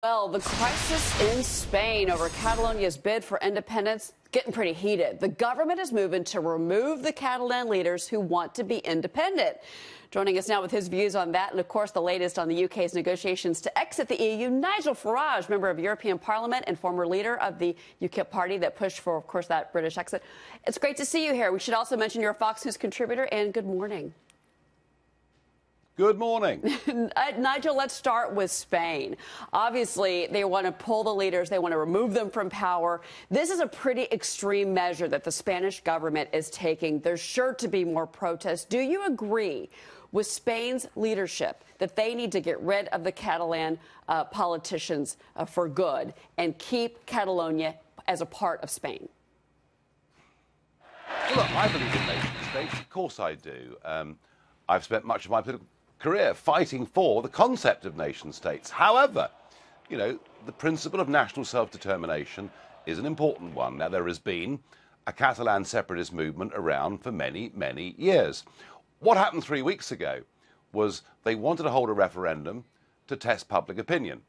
Well, the crisis in Spain over Catalonia's bid for independence getting pretty heated. The government is moving to remove the Catalan leaders who want to be independent. Joining us now with his views on that and, of course, the latest on the UK's negotiations to exit the EU, Nigel Farage, member of European Parliament and former leader of the UKIP party that pushed for, of course, that British exit. It's great to see you here. We should also mention you're a Fox News contributor, and good morning. Good morning. Nigel, let's start with Spain. Obviously, they want to pull the leaders. They want to remove them from power. This is a pretty extreme measure that the Spanish government is taking. There's sure to be more protests. Do you agree with Spain's leadership that they need to get rid of the Catalan politicians for good and keep Catalonia as a part of Spain? Well, look, I believe in nation states. Of course I do. I've spent much of my political career fighting for the concept of nation states. However, you know, the principle of national self-determination is an important one. Now, there has been a Catalan separatist movement around for many, many years. What happened 3 weeks ago was they wanted to hold a referendum to test public opinion.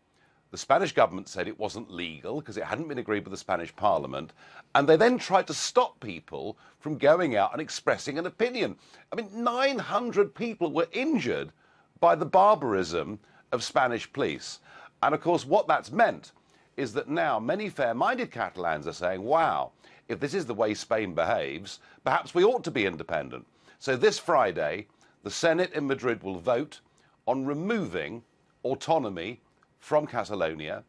The Spanish government said it wasn't legal because it hadn't been agreed with the Spanish parliament, and they then tried to stop people from going out and expressing an opinion. I mean, 900 people were injured by the barbarism of Spanish police. And of course, what that's meant is that now many fair-minded Catalans are saying, wow, if this is the way Spain behaves, perhaps we ought to be independent. So this Friday, the Senate in Madrid will vote on removing autonomy from Catalonia,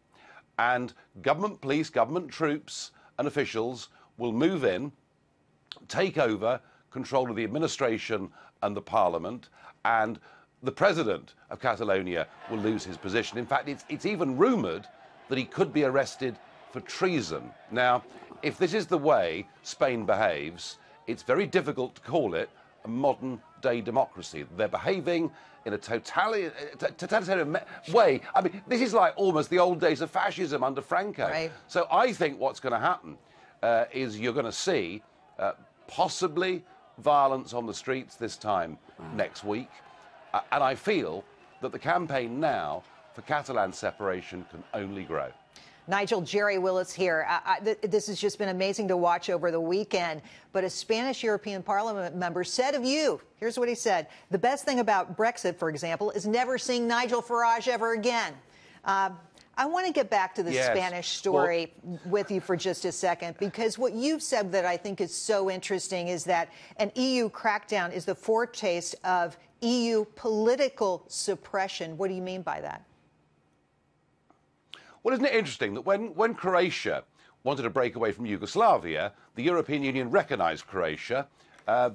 and government police, government troops and officials will move in, take over control of the administration and the parliament, and the president of Catalonia will lose his position. In fact, it's even rumoured that he could be arrested for treason. Now, if this is the way Spain behaves, it's very difficult to call it a modern-day democracy. They're behaving in a totalitarian way. I mean, this is like almost the old days of fascism under Franco. Right. So I think what's going to happen is you're going to see possibly violence on the streets this time next week. And I feel that the campaign now for Catalan separation can only grow. Nigel, Jerry Willis here. This has just been amazing to watch over the weekend. But a Spanish European Parliament member said of you, here's what he said: the best thing about Brexit, for example, is never seeing Nigel Farage ever again. I want to get back to the Spanish story with you for just a second, because what you've said that I think is so interesting is that an EU crackdown is the foretaste of EU political suppression. What do you mean by that? Well, isn't it interesting that when Croatia wanted to break away from Yugoslavia, the European Union recognised Croatia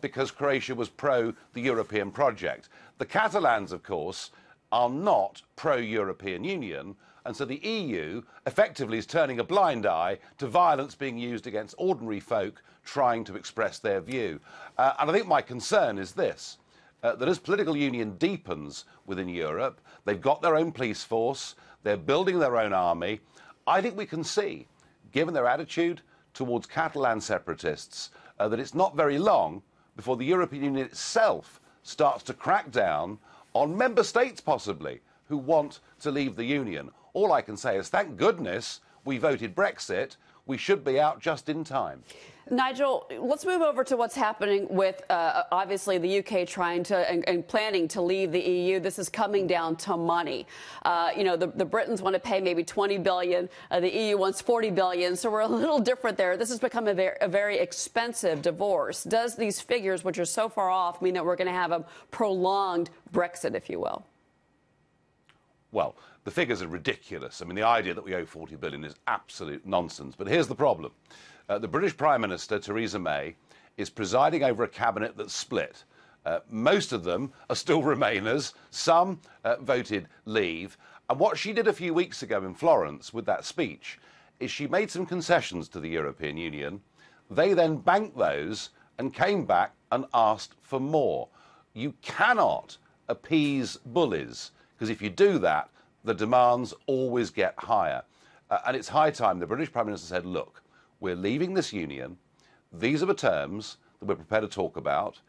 because Croatia was pro the European project. The Catalans, of course, are not pro-European Union, and so the EU effectively is turning a blind eye to violence being used against ordinary folk trying to express their view. And I think my concern is this, that as political union deepens within Europe, they've got their own police force, they're building their own army. I think we can see, given their attitude towards Catalan separatists, that it's not very long before the European Union itself starts to crack down on member states, possibly, who want to leave the Union. All I can say is, thank goodness we voted Brexit. We should be out just in time. Nigel, let's move over to what's happening with, obviously, the UK trying to and planning to leave the EU. This is coming down to money. You know, the Britons want to pay maybe $20 billion. The EU wants $40 billion. So we're a little different there. This has become a very expensive divorce. Does these figures, which are so far off, mean that we're going to have a prolonged Brexit, if you will? Well, the figures are ridiculous. I mean, the idea that we owe $40 billion is absolute nonsense. But here's the problem. The British Prime Minister, Theresa May, is presiding over a cabinet that's split. Most of them are still Remainers. Some voted Leave. And what she did a few weeks ago in Florence with that speech is she made some concessions to the European Union. They then banked those and came back and asked for more. You cannot appease bullies, because if you do that, the demands always get higher. And it's high time the British Prime Minister said, look, we're leaving this union. These are the terms that we're prepared to talk about.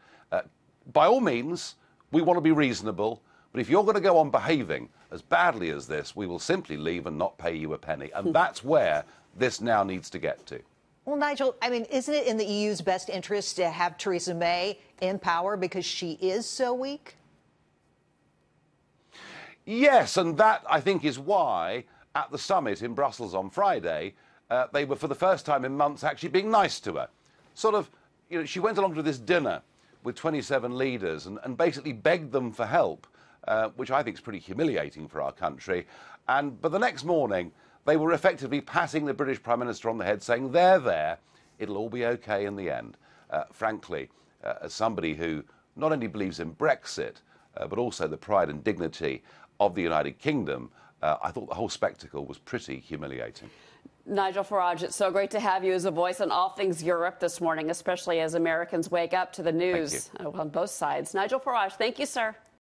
By all means, we want to be reasonable. But if you're going to go on behaving as badly as this, we will simply leave and not pay you a penny. And that's where this now needs to get to. Well, Nigel, I mean, isn't it in the EU's best interest to have Theresa May in power because she is so weak? Yes, and that, I think, is why at the summit in Brussels on Friday, they were, for the first time in months, actually being nice to her. Sort of, you know, she went along to this dinner with 27 leaders and basically begged them for help, which I think is pretty humiliating for our country. But the next morning, they were effectively patting the British Prime Minister on the head, saying, there, it'll all be OK in the end. Frankly, as somebody who not only believes in Brexit, but also the pride and dignity of the United Kingdom, I thought the whole spectacle was pretty humiliating. Nigel Farage, it's so great to have you as a voice on all things Europe this morning, especially as Americans wake up to the news on both sides. Nigel Farage, thank you, sir.